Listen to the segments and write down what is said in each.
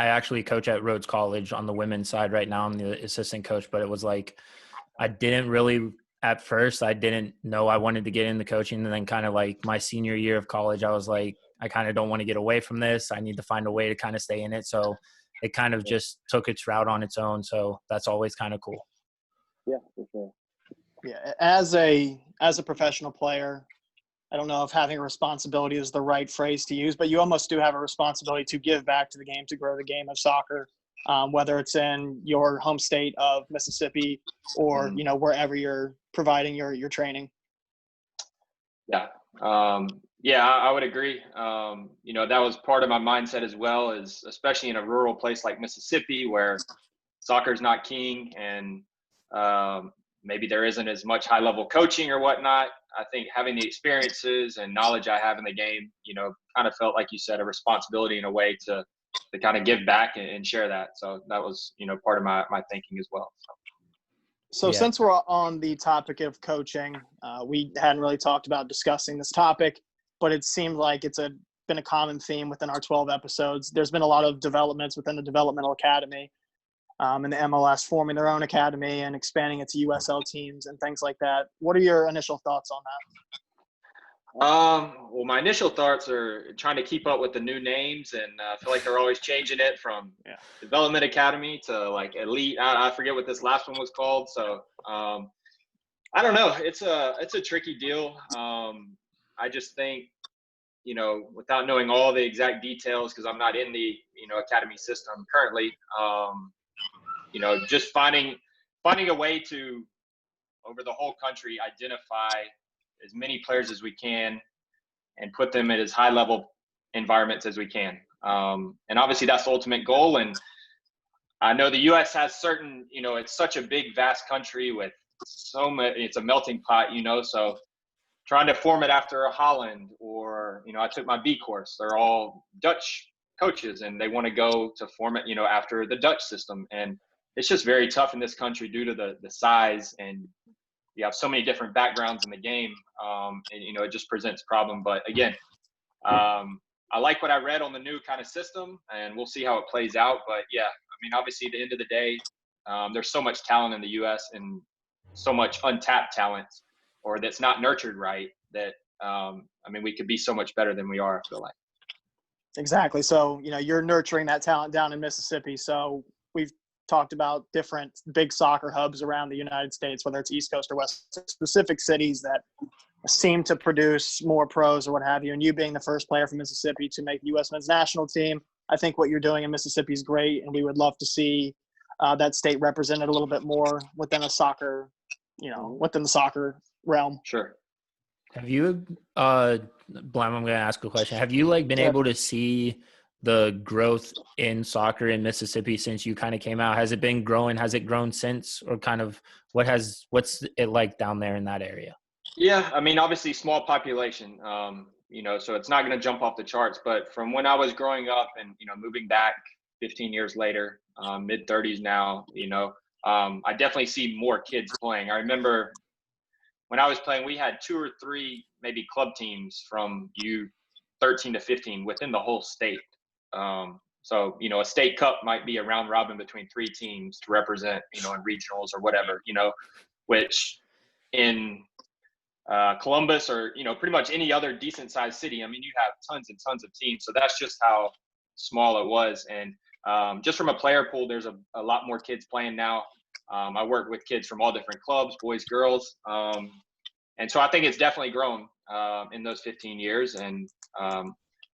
I actually coach at Rhodes College on the women's side right now. I'm the assistant coach, but it was like I didn't really at first. I didn't know I wanted to get into coaching, and then kind of like my senior year of college, I was like, I kind of don't want to get away from this. I need to find a way to kind of stay in it. So it kind of just took its route on its own. So that's always kind of cool. Yeah, for sure. Yeah, as a professional player, I don't know if having a responsibility is the right phrase to use, but you almost do have a responsibility to give back to the game, to grow the game of soccer, whether it's in your home state of Mississippi or, you know, wherever you're providing your training. Yeah. I would agree. You know, that was part of my mindset as well, is especially in a rural place like Mississippi where soccer is not king and maybe there isn't as much high level coaching or whatnot. I think having the experiences and knowledge I have in the game, you know, kind of felt like you said, a responsibility in a way to kind of give back and share that. So that was, you know, part of my thinking as well. So since we're on the topic of coaching, we hadn't really talked about discussing this topic, but it seemed like it's been a common theme within our 12 episodes. There's been a lot of developments within the developmental academy and the MLS forming their own academy and expanding its USL teams and things like that. What are your initial thoughts on that? Well, my initial thoughts are trying to keep up with the new names, and I feel like they're always changing it from Development Academy to like Elite. I forget what this last one was called. So I don't know. It's a tricky deal. I just think, you know, without knowing all the exact details, because I'm not in the, you know, academy system currently, you know, just finding a way to, over the whole country, identify as many players as we can and put them at as high level environments as we can. And obviously that's the ultimate goal. And I know the U.S. has certain, you know, it's such a big, vast country with so much, it's a melting pot, you know, so trying to form it after a Holland or, you know, I took my B course, they're all Dutch coaches and they want to go to form it, you know, after the Dutch system. And it's just very tough in this country due to the size, and you have so many different backgrounds in the game. And, you know, it just presents a problem. But again, I like what I read on the new kind of system, and we'll see how it plays out. But yeah, I mean, obviously at the end of the day, there's so much talent in the U.S. and so much untapped talent, or that's not nurtured right, that, I mean, we could be so much better than we are, I feel like. Exactly. So, you know, you're nurturing that talent down in Mississippi. So we've talked about different big soccer hubs around the United States, whether it's East Coast or West, specific cities that seem to produce more pros or what have you. And you being the first player from Mississippi to make the U.S. men's national team, I think what you're doing in Mississippi is great. And we would love to see that state represented a little bit more within a soccer, you know, within the soccer realm. Sure. Have you, Blam, I'm going to ask a question. Have you like been able to see the growth in soccer in Mississippi since you kind of came out? Has it been growing? Has it grown since, or kind of what's it like down there in that area? Yeah. I mean, obviously small population, you know, so it's not going to jump off the charts, but from when I was growing up and, you know, moving back 15 years later, mid 30s now, you know, I definitely see more kids playing. I remember when I was playing, we had 2 or 3 maybe club teams from U13 to 15 within the whole state. So, you know, a state cup might be a round robin between 3 teams to represent, you know, in regionals or whatever, you know, which in Columbus or, you know, pretty much any other decent sized city, I mean, you have tons and tons of teams. So that's just how small it was. And just from a player pool, there's a lot more kids playing now. I work with kids from all different clubs, boys, girls. And so I think it's definitely grown in those 15 years. And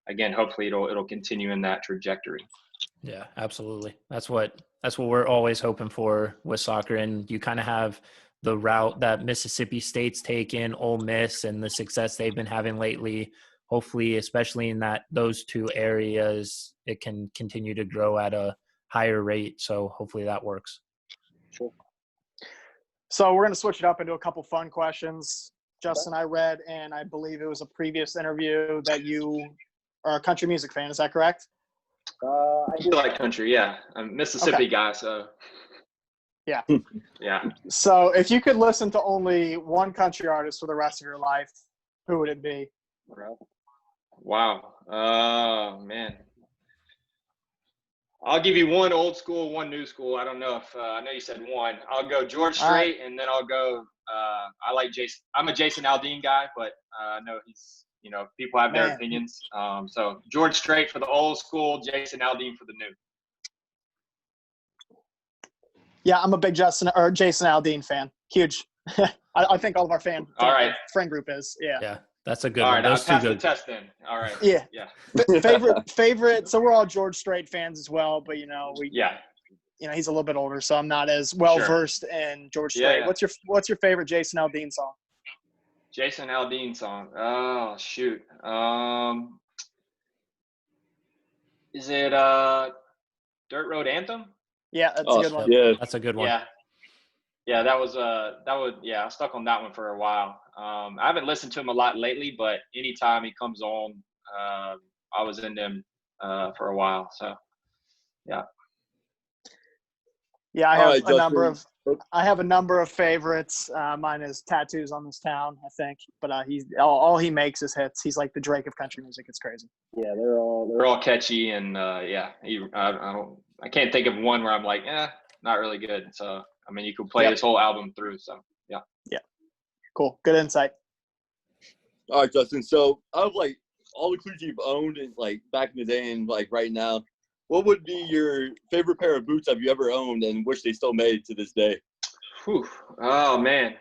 again, hopefully it'll continue in that trajectory. Yeah, absolutely. That's what we're always hoping for with soccer. And you kind of have the route that Mississippi State's taken, Ole Miss, and the success they've been having lately. Hopefully, especially in those 2 areas, it can continue to grow at a higher rate. So hopefully that works. Sure. So we're going to switch it up into a couple fun questions. Justin, I read, and I believe it was a previous interview, that you are a country music fan. Is that correct? I do like country, yeah. I'm a Mississippi guy, so. Yeah. Yeah. So if you could listen to only one country artist for the rest of your life, who would it be? Wow. Man. I'll give you one old school, one new school. I don't know if I know you said one. I'll go George All right. Strait, and then I'll go. I like Jason. I'm a Jason Aldean guy, but I know he's. People have their Man. opinions. So George Strait for the old school, Jason Aldean for the new. Yeah, I'm a big Jason Aldean fan. Huge. I think all of our friend group is. Yeah. Yeah, that's a good All one. right, I'll Those two pass the good. test then. All right. Yeah. Yeah. Favorite. So we're all George Strait fans as well, but Yeah. he's a little bit older, so I'm not as well versed in George Strait. Yeah. What's your favorite Jason Aldean song? Jason Aldean song. Oh shoot. Is it Dirt Road Anthem? Yeah, that's a good one. Yeah, That's a good one. Yeah, that was I stuck on that one for a while. I haven't listened to him a lot lately, but anytime he comes on, I was into him for a while. So yeah. Yeah, I have a number of favorites. Mine is Tattoos on This Town, I think. But he's all he makes is hits. He's like the Drake of country music. It's crazy. Yeah, they're all catchy, and I can't think of one where I'm like, not really good. So I mean, you could play this whole album through. So yeah. Yeah. Cool. Good insight. All right, Justin. So out of like all the cleats you've owned, like back in the day and like right now, what would be your favorite pair of boots have you ever owned and wish they still made to this day? Whew. Oh man.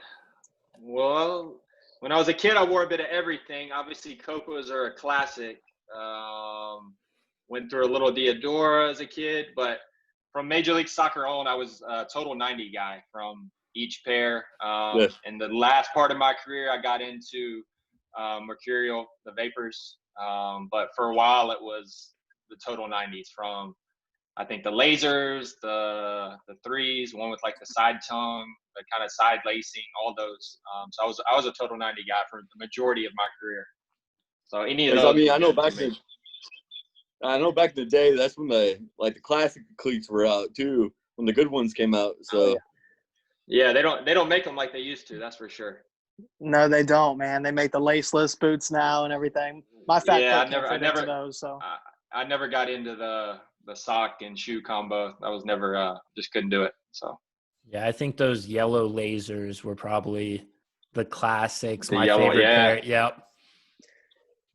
Well, when I was a kid, I wore a bit of everything. Obviously, Cocos are a classic. Went through a little Diadora as a kid, but from Major League Soccer on, I was a total 90 guy from each pair. In the last part of my career, I got into Mercurial, the Vapors. But for a while, it was the total 90s from, I think, the lasers, the threes, one with like the side tongue, the kind of side lacing, all those. So I was a total 90 guy for the majority of my career. So any of those. I mean, I know back in the day, that's when the classic cleats were out too, when the good ones came out. So yeah, they don't make them like they used to. That's for sure. No, they don't, man. They make the laceless boots now and everything. My fat foot can't fit into those. So I never got into the sock and shoe combo. I was never just couldn't do it. So yeah, I think those yellow lasers were probably the classics. The my yellow, favorite yeah. pair. Yep.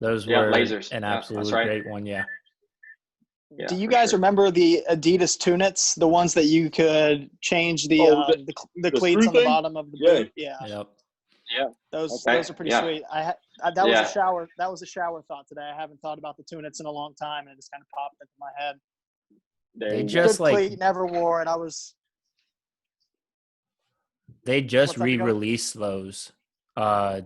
Those were lasers. an Yeah, absolute that's right. great one. Yeah. Yeah, do you for guys sure. remember the Adidas tunics, the ones that you could change the cleats screw on the thing? bottom of the Yeah. boot? Yeah. Yep. Yeah. Those Okay. are pretty Yeah. sweet. That was a shower. That was a shower thought today. I haven't thought about the tunics in a long time, and it just kind of popped into my head. They Good just cleat, never wore it. they just What's that, Dakota? re-released those a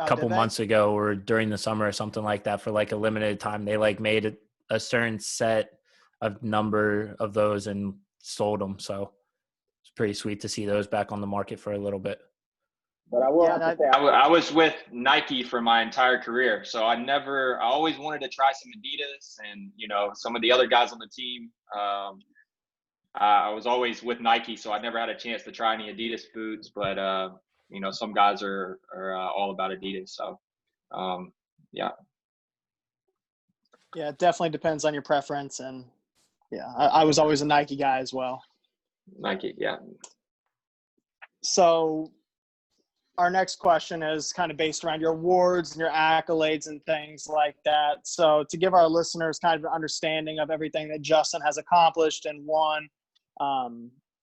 couple months ago or during the summer or something like that for like a limited time. They like made a certain set of number of those and sold them. So it's pretty sweet to see those back on the market for a little bit. But I will have to say, I was with Nike for my entire career, so I always wanted to try some Adidas, and some of the other guys on the team. I was always with Nike, so I never had a chance to try any Adidas boots. But some guys are all about Adidas. So yeah. Yeah, it definitely depends on your preference, and yeah, I was always a Nike guy as well. Nike, yeah. So our next question is kind of based around your awards and your accolades and things like that. So to give our listeners kind of an understanding of everything that Justin has accomplished and won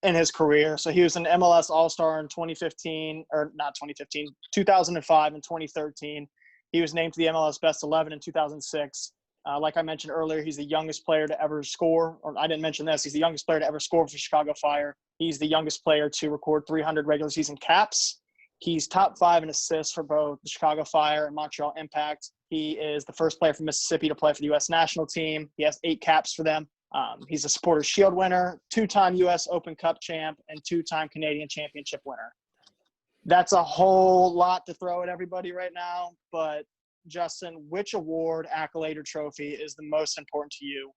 in his career. So he was an MLS All-Star in 2005 and 2013. He was named to the MLS Best 11 in 2006. Like I mentioned earlier, he's the youngest player to ever score, or I didn't mention this, he's the youngest player to ever score for Chicago Fire. He's the youngest player to record 300 regular season caps. He's top 5 in assists for both the Chicago Fire and Montreal Impact. He is the first player from Mississippi to play for the U.S. national team. He has 8 caps for them. He's a Supporters Shield winner, 2-time U.S. Open Cup champ, and 2-time Canadian Championship winner. That's a whole lot to throw at everybody right now, but Justin, which award, accolade, or trophy is the most important to you?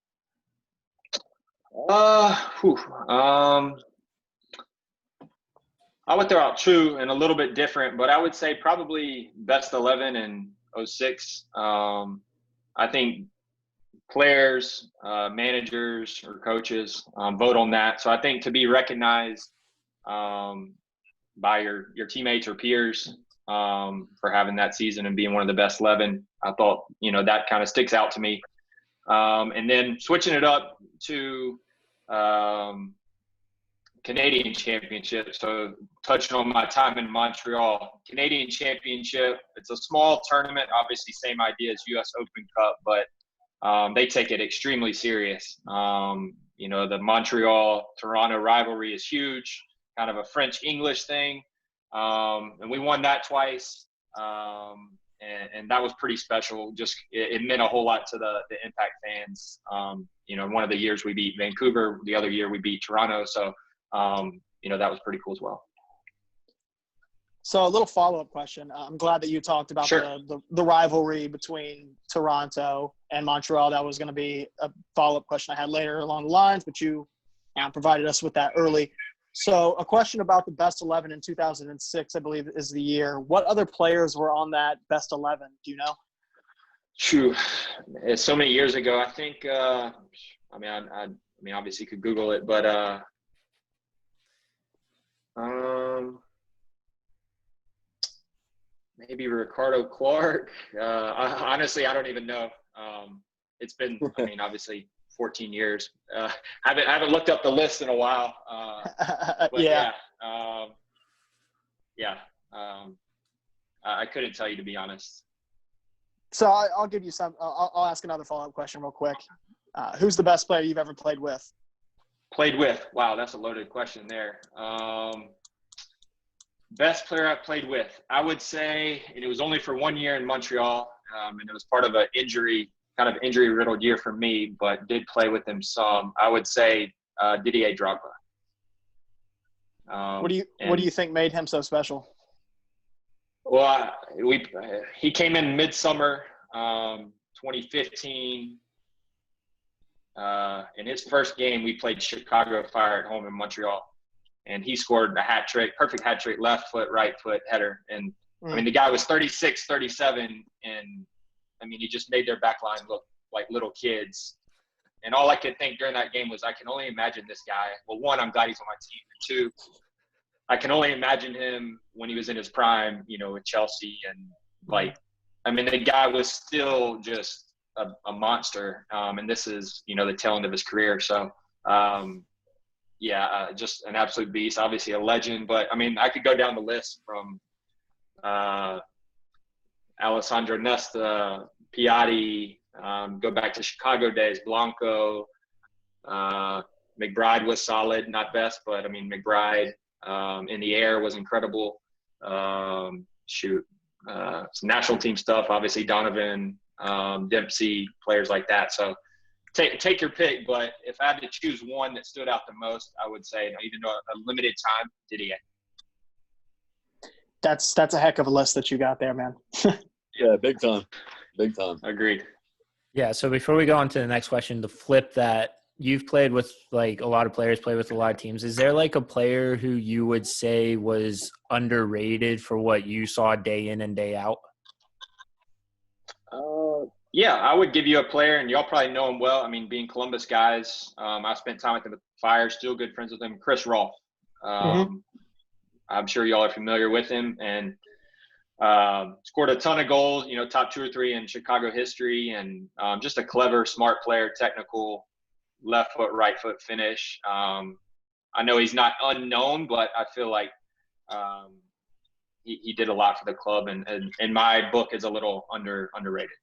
I would throw out 2 and a little bit different, but I would say probably Best 11 in 06. I think players, managers, or coaches vote on that. So I think to be recognized by your teammates or peers for having that season and being one of the best 11, I thought, that kind of sticks out to me. And then switching it up to Canadian Championship. So touching on my time in Montreal, Canadian Championship, it's a small tournament, obviously same idea as US Open Cup, but they take it extremely serious. The Montreal-Toronto rivalry is huge, kind of a French-English thing. And we won that twice. And that was pretty special. Just it meant a whole lot to the Impact fans. One of the years we beat Vancouver, the other year we beat Toronto. So, that was pretty cool as well. So a little follow-up question. I'm glad that you talked about Sure. the rivalry between Toronto and Montreal. That was going to be a follow-up question I had later along the lines, but you provided us with that early. So a question about the best 11 in 2006, I believe is the year. What other players were on that best 11? Do you know? True. It's so many years ago. I think, I obviously you could Google it, but maybe Ricardo Clark. Honestly, I don't even know. It's been, obviously 14 years. I haven't looked up the list in a while. But yeah. I couldn't tell you, to be honest. So I'll give you some. I'll ask another follow-up question real quick. Who's the best player you've ever played with? Played with? Wow, that's a loaded question there. Best player I've played with, I would say, and it was only for 1 year in Montreal, and it was part of an injury-riddled year for me, but did play with him some. I would say Didier Drogba. What do you think made him so special? Well, he came in midsummer 2015. In his first game, we played Chicago Fire at home in Montreal, and he scored a hat trick, perfect hat trick, left foot, right foot header. And the guy was 36, 37, and he just made their back line look like little kids. And all I could think during that game was, I can only imagine this guy. Well, one, I'm glad he's on my team. And two, I can only imagine him when he was in his prime, with Chelsea. And the guy was still just a monster. And this is, the tail end of his career. So, just an absolute beast, obviously a legend. But, I could go down the list from Alessandro Nesta, Piatti, go back to Chicago days, Blanco, McBride was solid, not best, but McBride in the air was incredible. Some national team stuff, obviously Donovan, Dempsey, players like that. So take your pick, but if I had to choose one that stood out the most, I would say, even though a limited time, Didier. That's a heck of a list that you got there, man. Yeah, big time. Big time. Agreed. Yeah, so before we go on to the next question, the flip that you've played with, a lot of players, play with a lot of teams. Is there, a player who you would say was underrated for what you saw day in and day out? Yeah, I would give you a player, and y'all probably know him well. Being Columbus guys, I spent time with him at the Fire, still good friends with him, Chris Rolfe. I'm sure y'all are familiar with him, and scored a ton of goals, top 2 or 3 in Chicago history, and just a clever, smart player, technical, left foot, right foot finish. I know he's not unknown, but I feel like he did a lot for the club, and in my book is a little underrated.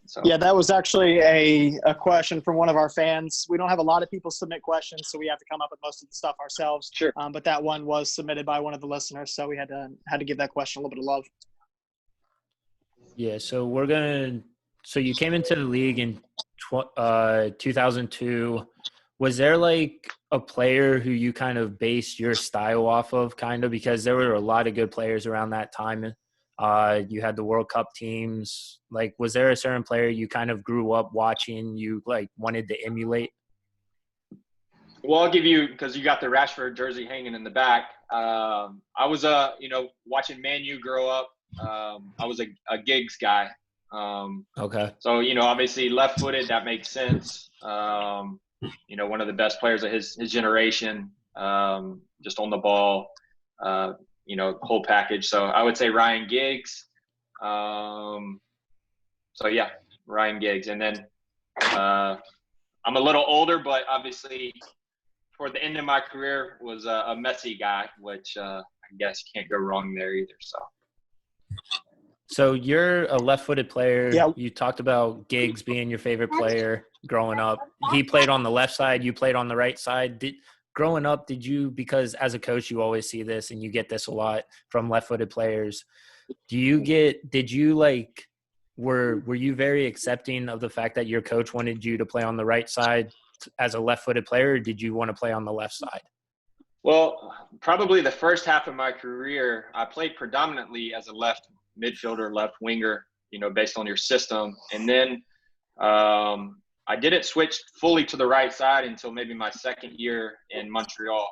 So. Yeah, that was actually a question from one of our fans. We don't have a lot of people submit questions, so we have to come up with most of the stuff ourselves. Sure. But that one was submitted by one of the listeners, so we had to give that question a little bit of love. Yeah, so so you came into the league in 2002. Was there a player who you kind of based your style off of, because there were a lot of good players around that time? You had the World Cup teams. Was there a certain player you kind of grew up watching, you wanted to emulate? Well, I'll give you, because you got the Rashford jersey hanging in the back. I was watching Man U grow up. I was a Giggs guy. Okay. So, obviously left-footed, that makes sense. One of the best players of his generation, just on the ball, whole package. So I would say Ryan Giggs. Ryan Giggs. And then I'm a little older, but obviously toward the end of my career was a Messi guy, which I guess you can't go wrong there either. So you're a left-footed player. Yeah. You talked about Giggs being your favorite player growing up. He played on the left side. You played on the right side. Growing up, because as a coach, you always see this and you get this a lot from left-footed players. Were you very accepting of the fact that your coach wanted you to play on the right side as a left-footed player, or did you want to play on the left side? Well, probably the first half of my career, I played predominantly as a left midfielder, left winger, based on your system. And then I didn't switch fully to the right side until maybe my second year in Montreal.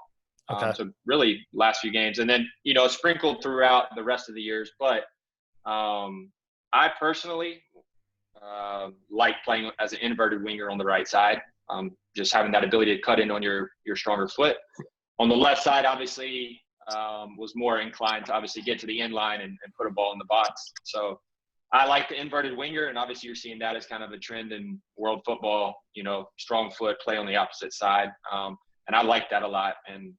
Okay. So really last few games. And then, sprinkled throughout the rest of the years. But I personally like playing as an inverted winger on the right side, just having that ability to cut in on your stronger foot. On the left side, obviously, was more inclined to obviously get to the end line and put a ball in the box. So I like the inverted winger, and obviously you're seeing that as kind of a trend in world football, strong foot, play on the opposite side. And I like that a lot, and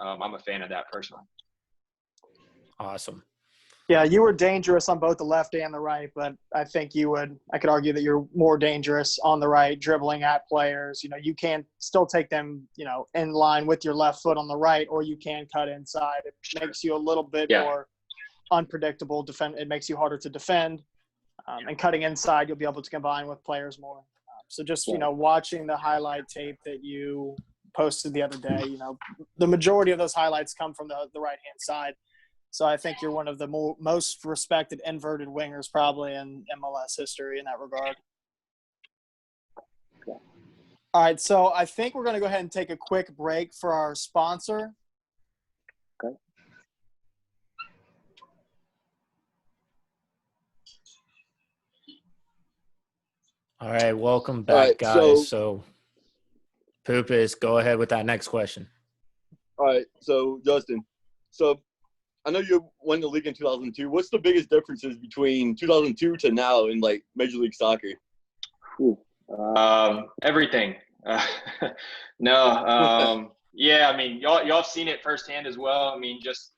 I'm a fan of that personally. Awesome. Yeah, you were dangerous on both the left and the right, but I think I could argue that you're more dangerous on the right, dribbling at players. You can still take them, in line with your left foot on the right, or you can cut inside. It makes you a little bit more unpredictable. It makes you harder to defend. And cutting inside, you'll be able to combine with players more. So just, watching the highlight tape that you posted the other day, the majority of those highlights come from the right-hand side. So I think you're one of the most respected inverted wingers probably in MLS history in that regard. All right, so I think we're going to go ahead and take a quick break for our sponsor. Okay. All right, welcome back, guys. So Poopus, go ahead with that next question. All right, so Justin, I know you won the league in 2002. What's the biggest differences between 2002 to now in Major League Soccer? Everything. No. Yeah, I mean, y'all have seen it firsthand as well. I mean, just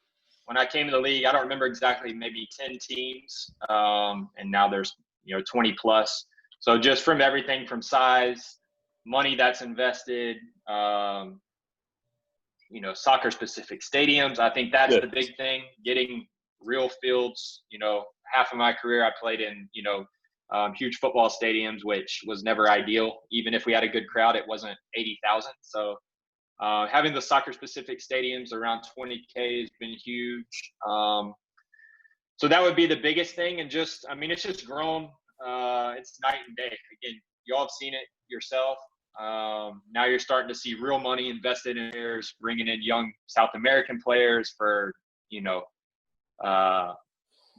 when I came to the league, I don't remember exactly, maybe 10 teams, and now there's 20 plus. So just from everything from size, money that's invested, soccer-specific stadiums. I think that's the big thing, getting real fields. Half of my career I played in, huge football stadiums, which was never ideal. Even if we had a good crowd, it wasn't 80,000. So having the soccer-specific stadiums around 20K has been huge. So that would be the biggest thing. And it's just grown. It's night and day. Again, y'all have seen it yourself. Now you're starting to see real money invested in players, bringing in young South American players for,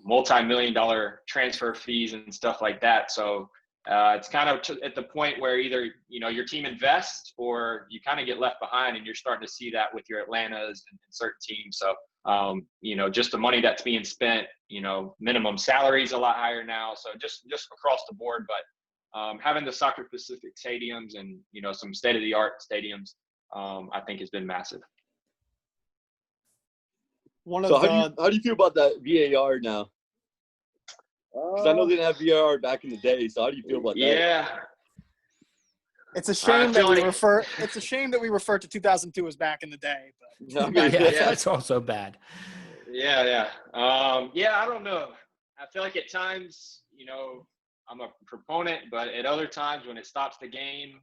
multi-million-dollar transfer fees and stuff like that. So it's kind of at the point where either, your team invests or you kind of get left behind, and you're starting to see that with your Atlantas and certain teams. So, just the money that's being spent, minimum salary is a lot higher now. So just across the board, but having the soccer-specific stadiums and, some state-of-the-art stadiums, I think has been massive. How do you feel about that VAR now? Because I know they didn't have VAR back in the day. So how do you feel about that? Yeah. It's a shame that we refer. It's a shame that we refer to 2002 as back in the day. But that's also bad. Yeah. I don't know. I feel like at times, I'm a proponent, but at other times when it stops the game,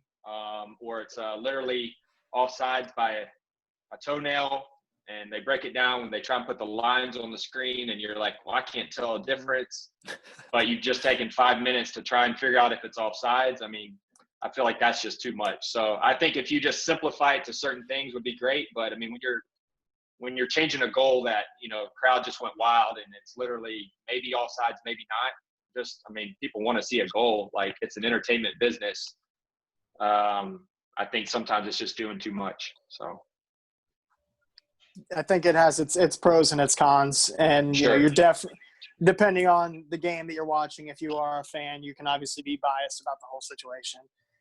or it's literally offsides by a toenail, and they break it down when they try and put the lines on the screen, and you're like, well, I can't tell a difference, but you've just taken 5 minutes to try and figure out if it's offsides. I mean, I feel like that's just too much. So I think if you just simplify it to certain things would be great. But I mean, when you're changing a goal that, crowd just went wild and it's literally maybe offsides, maybe not, just, I mean, people want to see a goal. Like, it's an entertainment business. I think sometimes it's just doing too much. So I think it has its pros and its cons, and Sure. you're definitely, depending on the game that you're watching, if you are a fan, you can obviously be biased about the whole situation.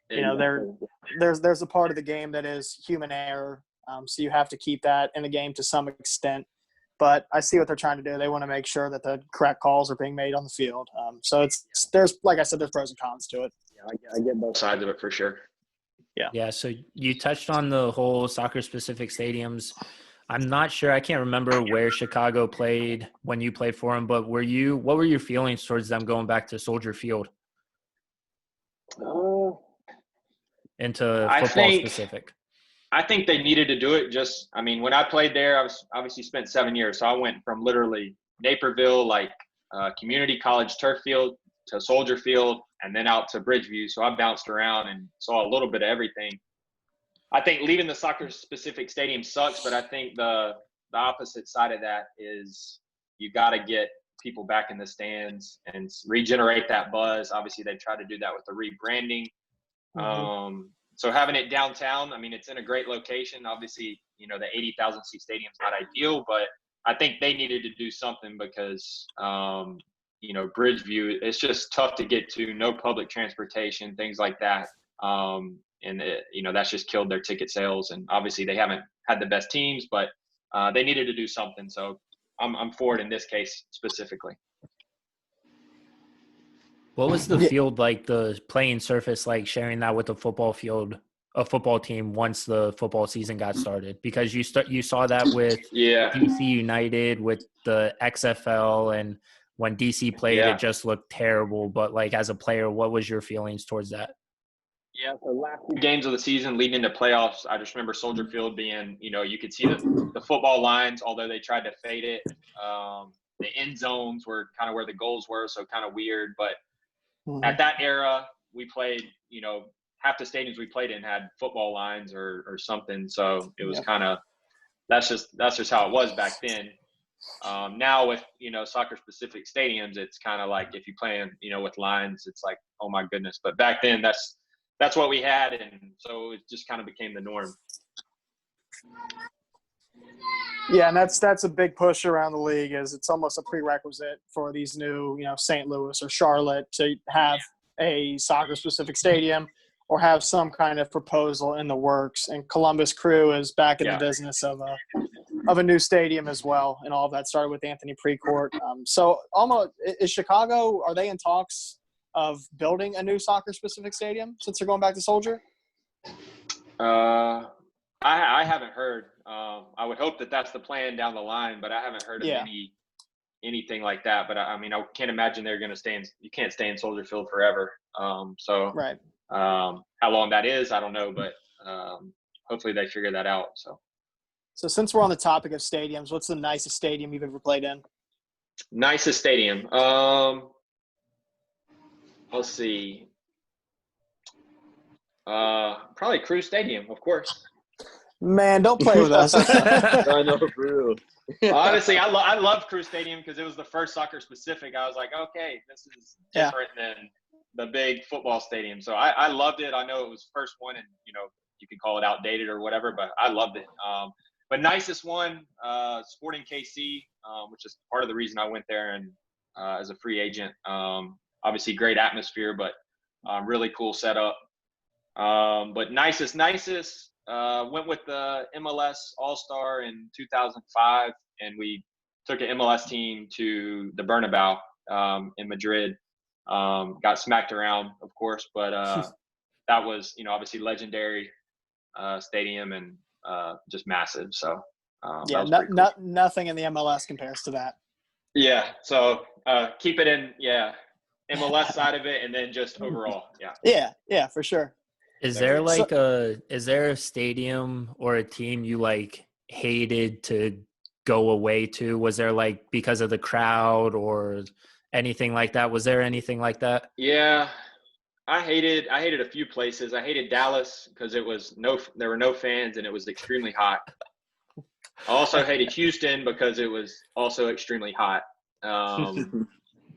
There's a part of the game that is human error, so you have to keep that in the game to some extent. But I see what they're trying to do. They want to make sure that the correct calls are being made on the field. So there's, like I said, there's pros and cons to it. I get both sides of it for sure. Yeah. So you touched on the whole soccer-specific stadiums. I'm not sure. I can't remember where Chicago played when you played for them, but what were your feelings towards them going back to Soldier Field? Into football specific. I think they needed to do it. Just, I mean, when I played there, I was obviously spent 7 years. So I went from literally Naperville, like community college turf field, to Soldier Field, and then out to Bridgeview. So I bounced around and saw a little bit of everything. I think leaving the soccer-specific stadium sucks, but I think the opposite side of that is you got to get people back in the stands and regenerate that buzz. Obviously, they try to do that with the rebranding. So having it downtown, I mean, it's in a great location. Obviously, the 80,000 seat stadium is not ideal, but I think they needed to do something because, Bridgeview, it's just tough to get to, no public transportation, things like that. And that's just killed their ticket sales. And obviously they haven't had the best teams, but they needed to do something. So I'm for it in this case specifically. What was the field like, the playing surface, like sharing that with a football team once the football season got started? Because you saw that with DC United, with the XFL, and when DC played, it just looked terrible. But like, as a player, what was your feelings towards that? Yeah, the last few games of the season leading into playoffs, I just remember Soldier Field being, you could see the football lines, although they tried to fade it. The end zones were kind of where the goals were, so kind of weird. But at that era, we played, half the stadiums we played in had football lines or something. So it was kind of, that's just how it was back then. Now with, soccer-specific stadiums, it's kind of like if you play in, with lines, it's like, oh my goodness. But back then, that's what we had, and so it just kind of became the norm. Yeah, and that's a big push around the league. Is it's almost a prerequisite for these new, St. Louis or Charlotte to have a soccer-specific stadium or have some kind of proposal in the works. And Columbus Crew is back in the business of a new stadium as well, and all of that started with Anthony Precourt. So almost is Chicago, are they in talks of building a new soccer-specific stadium since they're going back to Soldier? I haven't heard. I would hope that that's the plan down the line, but I haven't heard of anything like that. But I mean, I can't imagine they're going to stay in. You can't stay in Soldier Field forever. Right. How long that is, I don't know, but hopefully they figure that out. So since we're on the topic of stadiums, what's the nicest stadium you've ever played in? Nicest stadium. Let's see. Probably Crew Stadium, of course. Man, don't play with us. I know, for real. Honestly, I love Crew Stadium because it was the first soccer specific. I was like, okay, this is different than the big football stadium. So I loved it. I know it was first one, and you could call it outdated or whatever, but I loved it. But nicest one, Sporting KC, which is part of the reason I went there and as a free agent. Obviously, great atmosphere, but really cool setup. But nicest, went with the MLS All-Star in 2005, and we took an MLS team to the Bernabeu in Madrid. Got smacked around, of course, but that was, obviously legendary stadium and just massive. So nothing in the MLS compares to that. Yeah, so keep it in, MLS side of it, and then just overall, Yeah, for sure. Is there a stadium or a team you like hated to go away to? Was there like because of the crowd or anything like that? Was there anything like that? Yeah, I hated a few places. I hated Dallas because there were no fans and it was extremely hot. I also hated Houston because it was also extremely hot.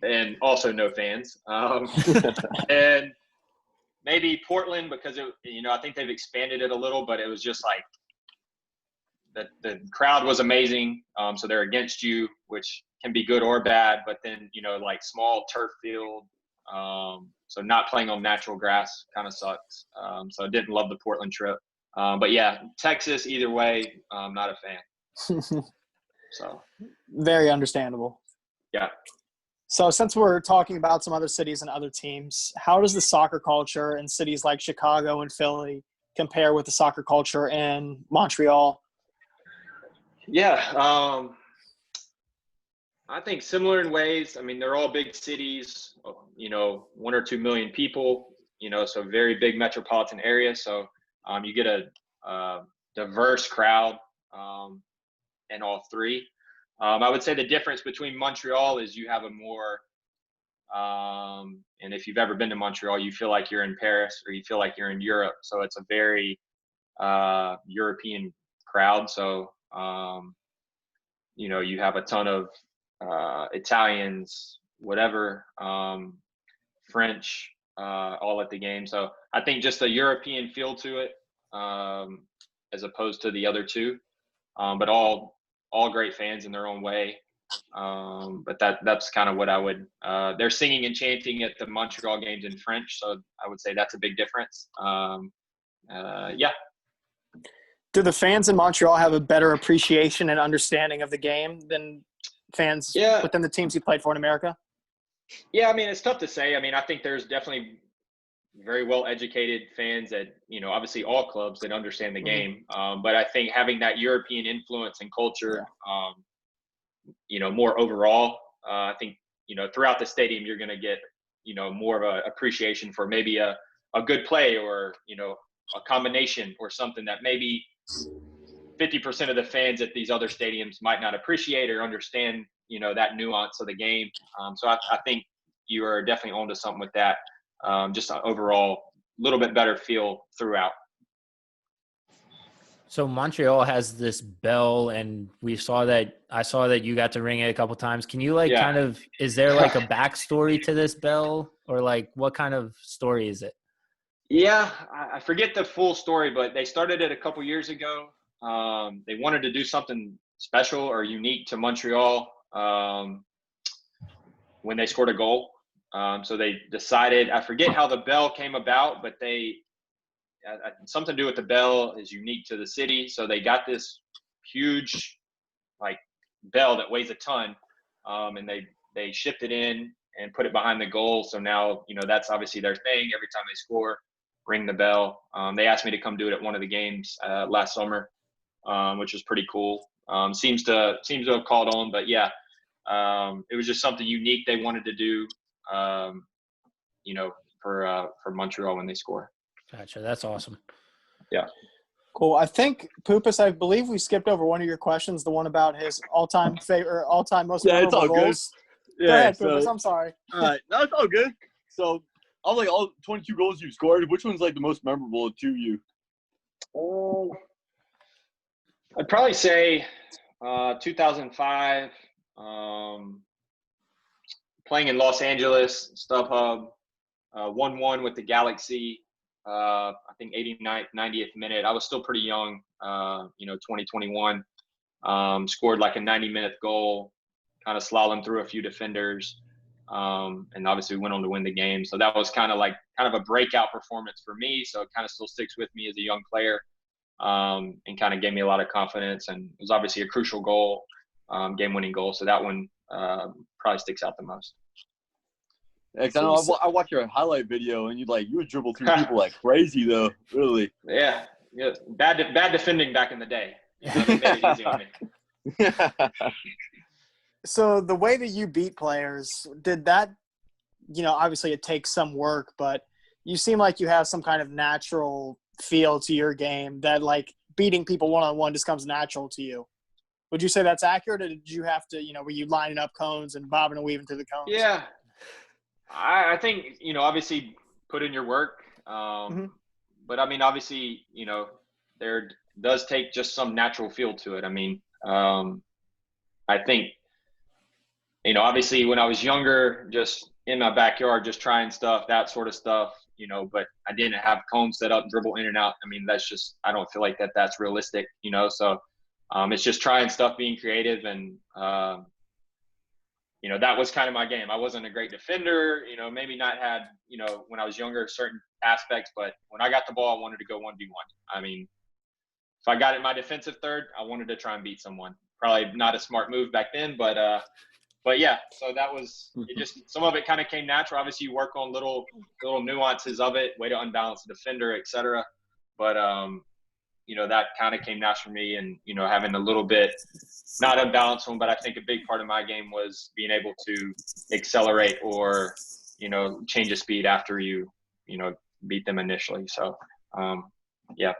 and also no fans. And maybe Portland because I think they've expanded it a little, but it was just like the crowd was amazing. So they're against you, which can be good or bad. But then like small turf field, so not playing on natural grass kind of sucks. So I didn't love the Portland trip. But yeah, Texas either way, not a fan. So very understandable. Yeah. So since we're talking about some other cities and other teams, how does the soccer culture in cities like Chicago and Philly compare with the soccer culture in Montreal? Yeah, I think similar in ways. I mean, they're all big cities, 1 or 2 million people, so very big metropolitan area. So you get a diverse crowd in all three. I would say the difference between Montreal is you have a more, and if you've ever been to Montreal, you feel like you're in Paris or you feel like you're in Europe. So it's a very European crowd. So, you have a ton of Italians, whatever, French, all at the game. So I think just a European feel to it, as opposed to the other two, but all great fans in their own way. But that's kind of what I would, they're singing and chanting at the Montreal games in French. So I would say that's a big difference. Yeah. Do the fans in Montreal have a better appreciation and understanding of the game than fans within the teams you played for in America? Yeah, I mean, it's tough to say. I mean, I think there's definitely very well-educated fans at, obviously all clubs that understand the game. But I think having that European influence and culture, more overall, I think, throughout the stadium, you're going to get, more of a appreciation for maybe a good play or, a combination or something that maybe 50% of the fans at these other stadiums might not appreciate or understand, that nuance of the game. So I think you are definitely onto something with that. Just an overall little bit better feel throughout. So Montreal has this bell, and I saw that you got to ring it a couple times. Can you is there like a backstory to this bell, or like what kind of story is it? Yeah, I forget the full story, but they started it a couple years ago. They wanted to do something special or unique to Montreal when they scored a goal. So they decided, I forget how the bell came about, but something to do with the bell is unique to the city. So they got this huge bell that weighs a ton, and they shipped it in and put it behind the goal. So now, that's obviously their thing. Every time they score, ring the bell. They asked me to come do it at one of the games last summer, which was pretty cool. Seems to have caught on, but yeah, it was just something unique they wanted to do, for Montreal when they score. Gotcha. That's awesome. Yeah. Cool. I think, Poopas, I believe we skipped over one of your questions, the one about his all-time most memorable goals. Good. Go ahead, Poopas. I'm sorry. All right. No, it's all good. So, of all 22 goals you've scored, which one's the most memorable to you? I'd probably say 2005, playing in Los Angeles, StubHub, 1-1 with the Galaxy. I think 89th, 90th minute. I was still pretty young, 2021. Scored a 90-minute goal, kind of slalom through a few defenders, and obviously went on to win the game. So that was kind of a breakout performance for me. So it kind of still sticks with me as a young player, and kind of gave me a lot of confidence. And it was obviously a crucial goal, game-winning goal. So that one probably sticks out the most. I watched your highlight video, and you would dribble through people like crazy, though. Really. Yeah. Bad defending back in the day. They made it easy on me. So the way that you beat players, did that, obviously it takes some work, but you seem like you have some kind of natural feel to your game that beating people one-on-one just comes natural to you. Would you say that's accurate, or did you have to, were you lining up cones and bobbing and weaving through the cones? Yeah. I think, obviously put in your work. But I mean, obviously, there does take just some natural feel to it. I mean, I think obviously when I was younger, just in my backyard, just trying stuff, that sort of stuff, but I didn't have cones set up, dribble in and out. I mean, I don't feel like that's realistic, so it's just trying stuff, being creative. And, that was kind of my game. I wasn't a great defender, maybe not had, when I was younger, certain aspects, but when I got the ball, I wanted to go 1v1. I mean, if I got in my defensive third, I wanted to try and beat someone. Probably not a smart move back then, but yeah, so that was it. Just some of it kind of came natural. Obviously, you work on little nuances of it, way to unbalance the defender, etc. But that kind of came natural for me, and having a little bit not unbalanced one, but I think a big part of my game was being able to accelerate or change the speed after you beat them initially. So yeah.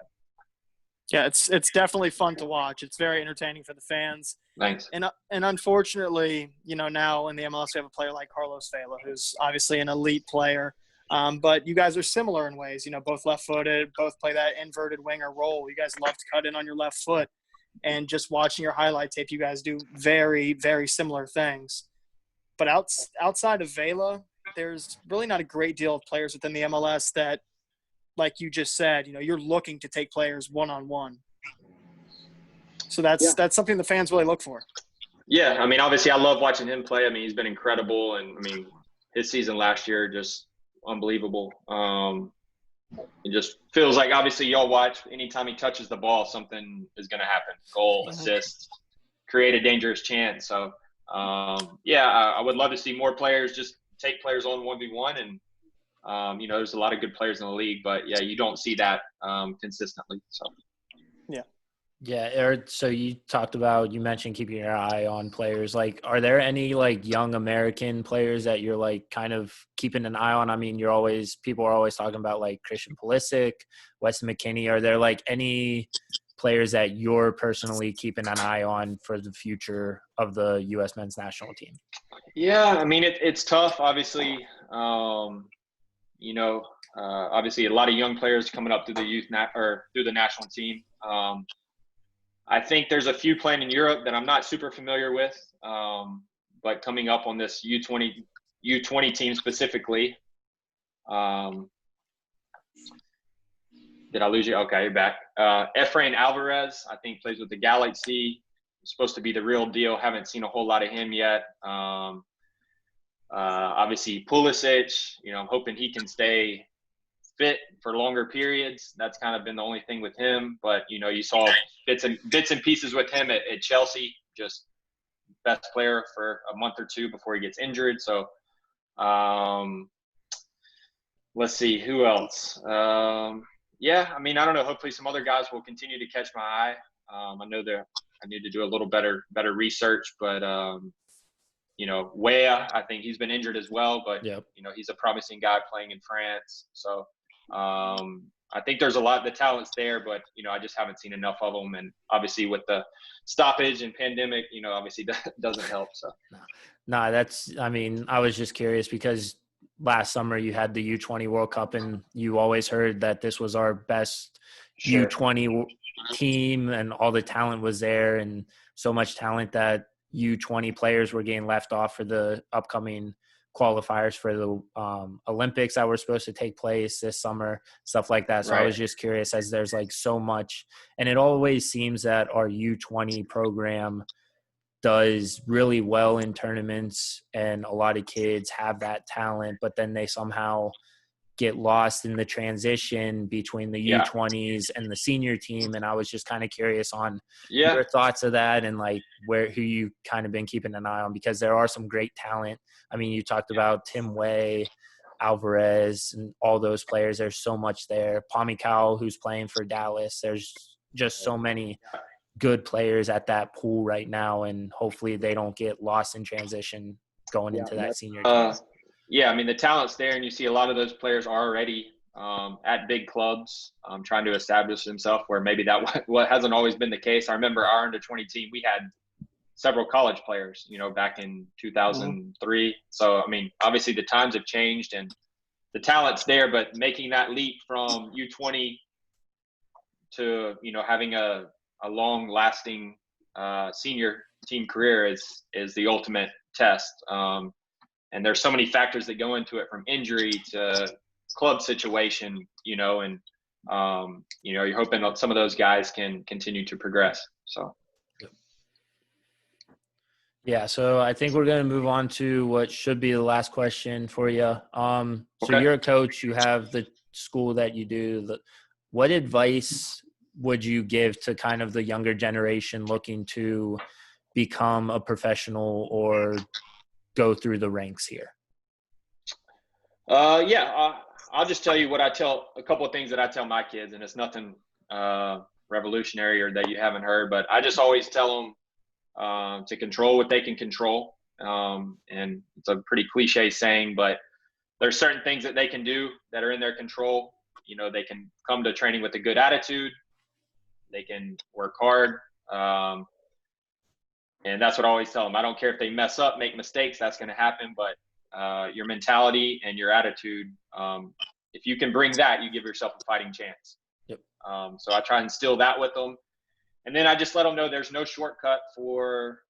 Yeah, it's definitely fun to watch. It's very entertaining for the fans. Thanks. And unfortunately, now in the MLS we have a player like Carlos Vela, who's obviously an elite player. But you guys are similar in ways. Both left-footed, both play that inverted winger role. You guys love to cut in on your left foot. And just watching your highlight tape, you guys do very, very similar things. But outside of Vela, there's really not a great deal of players within the MLS that, like you just said, you're looking to take players one-on-one. So that's something the fans really look for. Yeah, I mean, obviously I love watching him play. I mean, he's been incredible. And, I mean, his season last year, just unbelievable. It just feels like, obviously, y'all watch, anytime he touches the ball, something is going to happen. Goal, assist, create a dangerous chance. So, I would love to see more players just take players on 1v1. And, there's a lot of good players in the league. But, yeah, you don't see that consistently. So, yeah. Yeah, Eric, so you mentioned keeping your eye on players. Like, are there any, like, young American players that you're, like, kind of keeping an eye on? I mean, people are always talking about, like, Christian Pulisic, Weston McKennie. Are there, like, any players that you're personally keeping an eye on for the future of the U.S. men's national team? Yeah, I mean, it's tough, obviously. Obviously a lot of young players coming up through through the national team. I think there's a few playing in Europe that I'm not super familiar with, but coming up on this U20 team specifically. Did I lose you? Okay, you're back. Efrain Alvarez, I think, plays with the Galaxy. He's supposed to be the real deal. Haven't seen a whole lot of him yet. Obviously, Pulisic, I'm hoping he can stay fit for longer periods. That's kind of been the only thing with him. But, you saw bits and pieces with him at Chelsea, just best player for a month or two before he gets injured. So let's see, who else? Yeah, I mean, I don't know. Hopefully some other guys will continue to catch my eye. I know I need to do a little better research, but Weah, I think he's been injured as well, but yep. He's a promising guy playing in France. So I think there's a lot of the talents there, but I just haven't seen enough of them. And obviously with the stoppage and pandemic, obviously doesn't help. So no, I was just curious because last summer you had the U20 World Cup and you always heard that this was our best U20 team and all the talent was there and so much talent that U20 players were getting left off for the upcoming qualifiers for the Olympics that were supposed to take place this summer, stuff like that. So right. I was just curious, as there's like so much, and it always seems that our U20 program does really well in tournaments and a lot of kids have that talent, but then they somehow get lost in the transition between the U20s and the senior team. And I was just kind of curious on your thoughts of that and like who you kind of been keeping an eye on, because there are some great talent. I mean, you talked about Tim Way, Alvarez, and all those players. There's so much there. Pamukau, who's playing for Dallas. There's just so many good players at that pool right now, and hopefully they don't get lost in transition going into that senior team. Yeah, I mean, the talent's there, and you see a lot of those players are already at big clubs trying to establish themselves, where maybe that what hasn't always been the case. I remember our under-20 team, we had several college players, back in 2003. So, I mean, obviously the times have changed and the talent's there, but making that leap from U20 to, having a long-lasting senior team career is the ultimate test. And there's so many factors that go into it, from injury to club situation, and you're hoping that some of those guys can continue to progress. So. Yeah, so I think we're going to move on to what should be the last question for you. So Okay. You're a coach, you have the school that you do. What advice would you give to kind of the younger generation looking to become a professional or go through the ranks here? I'll just tell you a couple of things that I tell my kids, and it's nothing revolutionary or that you haven't heard, but I just always tell them to control what they can control. And it's a pretty cliche saying, but there's certain things that they can do that are in their control. They can come to training with a good attitude. They can work hard. And that's what I always tell them. I don't care if they mess up, make mistakes, that's going to happen. But your mentality and your attitude, if you can bring that, you give yourself a fighting chance. Yep. So I try and instill that with them. And then I just let them know there's no shortcut for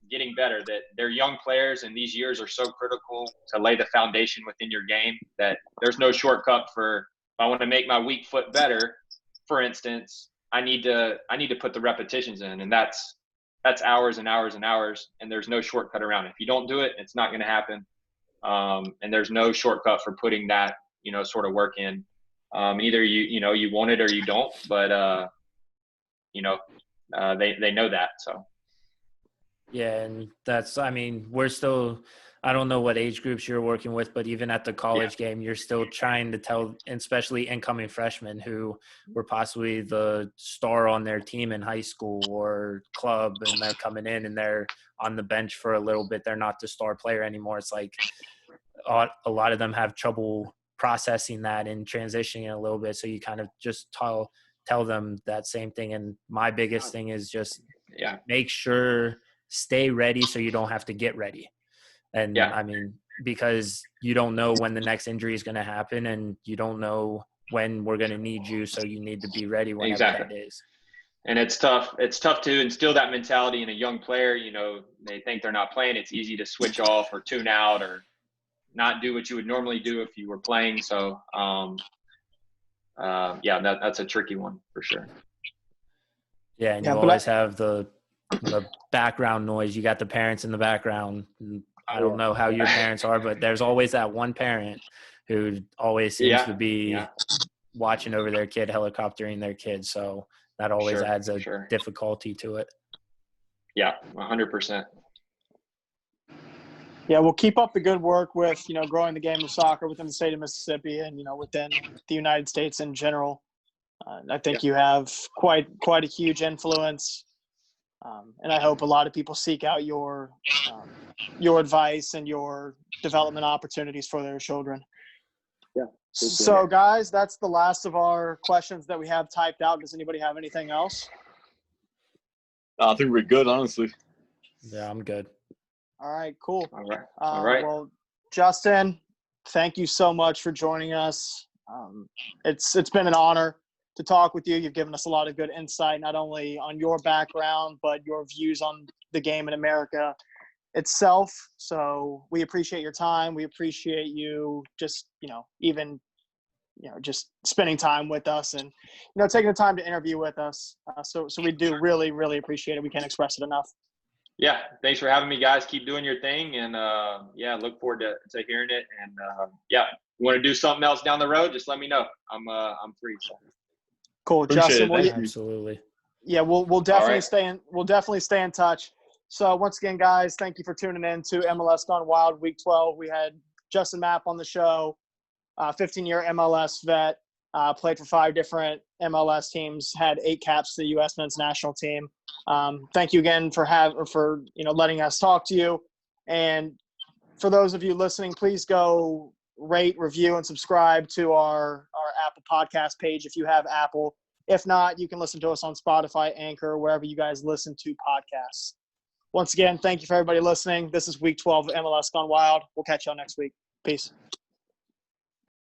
getting better, that they're young players and these years are so critical to lay the foundation within your game, that there's no shortcut for, if I want to make my weak foot better, for instance, I need to put the repetitions in, and that's hours and hours and hours, and there's no shortcut around it. If you don't do it, it's not going to happen. And there's no shortcut for putting that, sort of work in. Either you want it or you don't, but they know that. So. Yeah, and we're still, I don't know what age groups you're working with, but even at the college game, you're still trying to tell, especially incoming freshmen who were possibly the star on their team in high school or club, and they're coming in and they're on the bench for a little bit. They're not the star player anymore. It's like a lot of them have trouble processing that and transitioning a little bit. So you kind of just tell them that same thing. And my biggest thing is just make sure, stay ready so you don't have to get ready. And because you don't know when the next injury is going to happen, and you don't know when we're going to need you. So you need to be ready whenever that is. And it's tough. It's tough to instill that mentality in a young player. They think they're not playing. It's easy to switch off or tune out or not do what you would normally do if you were playing. So, that's a tricky one for sure. Yeah, and you always have the background noise. You got the parents in the background. I don't know how your parents are, but there's always that one parent who always seems to be watching over their kid, helicoptering their kid. So that always adds a difficulty to it. Yeah, 100%. Yeah, we'll keep up the good work with, growing the game of soccer within the state of Mississippi and, within the United States in general. I think you have quite a huge influence. And I hope a lot of people seek out your advice and your development opportunities for their children. Yeah. So, guys, that's the last of our questions that we have typed out. Does anybody have anything else? I think we're good, honestly. Yeah, I'm good. All right, cool. All right. Well, Justin, thank you so much for joining us. It's been an honor to talk with you. You've given us a lot of good insight, not only on your background, but your views on the game in America itself. So we appreciate your time. We appreciate you just, just spending time with us and, taking the time to interview with us. So we do really, really appreciate it. We can't express it enough. Yeah. Thanks for having me, guys. Keep doing your thing. And look forward to hearing it. And you want to do something else down the road, just let me know. I'm free. So. Cool. Appreciate Justin. Absolutely. Yeah, we'll definitely stay in touch. So once again, guys, thank you for tuning in to MLS Gone Wild Week 12. We had Justin Mapp on the show, 15-year MLS vet, played for 5 different MLS teams, had 8 caps to the U.S. men's national team. Thank you again for letting us talk to you. And for those of you listening, please go rate, review, and subscribe to our Apple podcast page if you have Apple. If not, you can listen to us on Spotify, Anchor, wherever you guys listen to podcasts. Once again, thank you for everybody listening. This is Week 12 of MLS Gone Wild. We'll catch y'all next week. Peace.